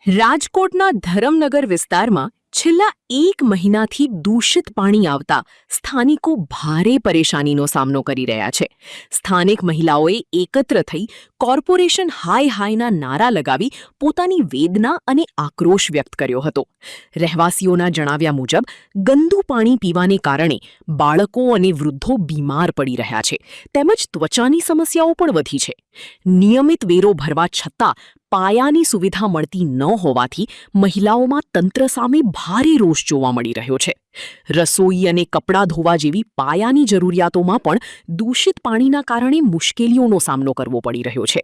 રાજકોટના ધરમનગર વિસ્તારમાં છેલ્લા 1 મહિનાથી દૂષિત પાણી આવતા સ્થાનિકો ભારે પરેશાનીનો સામનો કરી રહ્યા છે। સ્થાનિક મહિલાઓએ એકત્ર થઈ કોર્પોરેશન હાય હાયના નારા લગાવી પોતાની વેદના અને આક્રોશ વ્યક્ત કર્યો હતો। રહેવાસીઓના જણાવ્યા મુજબ ગંદુ પાણી પીવાને કારણે બાળકો અને વૃદ્ધો બીમાર પડી રહ્યા છે તેમજ ત્વચાની સમસ્યાઓ પણ વધી છે। નિયમિત વેરો ભરવા છતાં પાયાની સુવિધા મળતી ન હોવાથી મહિલાઓમાં તંત્ર સામે ભારે રોષ જોવા મળી રહ્યો છે। રસોઈ અને કપડાં ધોવા જેવી પાયાની જરૂરિયાતોમાં પણ દૂષિત પાણીના કારણે મુશ્કેલીઓનો સામનો કરવો પડી રહ્યો છે।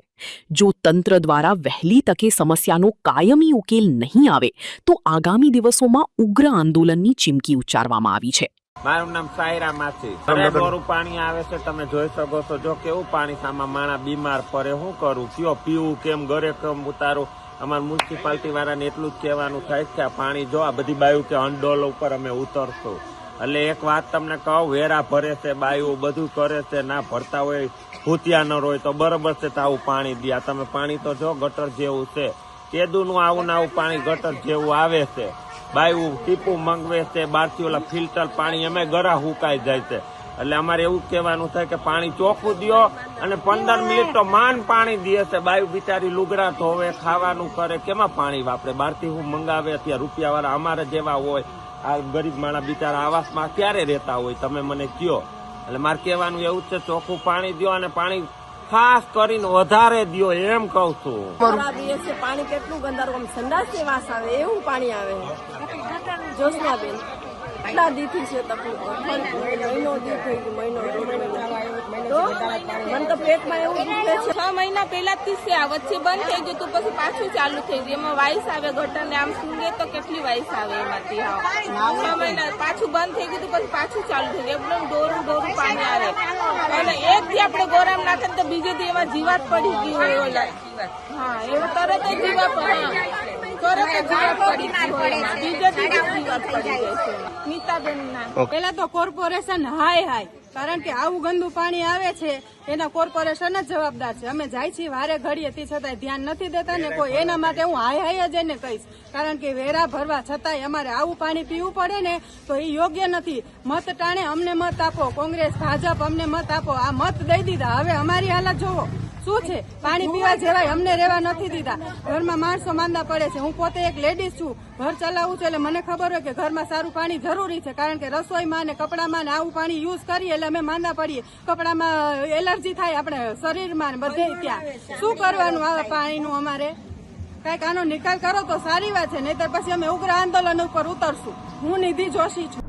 જો તંત્ર દ્વારા વહેલી તકે સમસ્યાનો કાયમી ઉકેલ નહીં આવે તો આગામી દિવસોમાં ઉગ્ર આંદોલનની ચીમકી ઉચ્ચારવામાં આવી છે। મારું નામ સાયરા માસી। ઘરે પાણી આવે છે, તમે જોઈ શકો છો। જો કેવું પાણી સામા માણા બીમાર પડે, શું કરું, કયો પીવું, કેમ ઘરે કેમ ઉતારું। અમારા મ્યુનિસિપાલિટી વાળાને એટલું જ કહેવાનું થાય કે આ પાણી જો આ બધી બાયું કે અંડોલ ઉપર અમે ઉતરશું। એટલે એક વાત તમને કહું, વેરા ભરે છે બાયું, બધું કરે છે, ના ભરતા હોય ભૂતિયા ન હોય તો બરોબર છે તો આવું પાણી દે। તમે પાણી તો જો ગટર જેવું છે, કેદુનું આવું ને આવું પાણી ગટર જેવું આવે છે। બાયું ટીપું મંગવે છે, બહારથી ઓલા ફિલ્ટર પાણી અમે ગળા હુકાઈ જાય છે। એટલે અમારે એવું કહેવાનું થાય કે પાણી ચોખ્ખું દ્યો અને 15 મિનિટ તો માન પાણી દે છે। બાયું બિચારી લુગડા ધોવે, ખાવાનું કરે, કેમાં પાણી વાપરે? બહારથી હું મંગાવે, ત્યાં રૂપિયા વાળા અમારે જેવા હોય, આ ગરીબ માણસ બિચારા આવાસમાં ક્યારે રહેતા હોય તમે મને કયો? એટલે મારે કહેવાનું એવું છે, ચોખ્ખું પાણી દ્યો અને પાણી ખાસ કરીને વધારે દ્યો એમ કહું છું। પાણી કેટલું ગંદારું, સંડાસની વાસ આવે એવું પાણી આવે। જોશનાબેન કેટલા દીથી છે તકલીફ, મહિનો દી થઈ ગયો, મહિનો મને તો પેટમાં એવું દુખે છે। 6 મહિના પહેલા થી વચ્ચે બંધ થઈ ગયું તું, પછી પાછું ચાલુ થઈ ગયું। એમાં વાઇસ આવે ગટર ને આમ સૂંઘે તો કેટલી વાઇસ આવે એમાંથી। 6 મહિના પાછું બંધ થઈ ગયું પછી પાછું ચાલુ થઈ ગયું। એકદમ ડોરું પાણી આવે અને એક થી આપણે ગોરામ નાખે તો બીજે દી એમાં જીવાત પડી ગઈ હોય। હા, એવું તરત જ જીવાત પેલા તો કોર્પોરેશન હાય હાય, કારણ કે આવું ગંદુ પાણી આવે છે એના કોર્પોરેશન જ જવાબદાર છે। અમે જાય છીએ વારે ઘડીએ તે છતાંય ધ્યાન નથી દેતા ને કોઈ। એના માટે હું હાય હાય જ એને કહીશ, કારણ કે વેરા ભરવા છતાંય અમારે આવું પાણી પીવું પડે ને તો એ યોગ્ય નથી। મત ટાણે અમને મત આપો, કોંગ્રેસ ભાજપ અમને મત આપો, આ મત દઈ દીધા, હવે અમારી હાલત જોવો શું છે। પાણી પીવા જેવાય અમને રહેવા નથી દીધા। ઘરમાં માણસો માંદા પડે છે। હું પોતે એક લેડીઝ છું, ઘર ચલાવું છું, એટલે મને ખબર હોય કે ઘરમાં સારું પાણી જરૂરી છે, કારણ કે રસોઈમાં ને કપડામાં ને આવું પાણી યુઝ કરીએ એટલે અમે માંદા પડીએ, કપડામાં એલર્જી થાય આપણે શરીરમાં ને બધે। ત્યાં શું કરવાનું આવા પાણીનું? અમારે કઈક આનો નિકાલ કરો તો સારી વાત છે, નહીતર પછી અમે ઉગ્ર આંદોલન ઉપર ઉતરશું। હું નિધિ જોશી છું।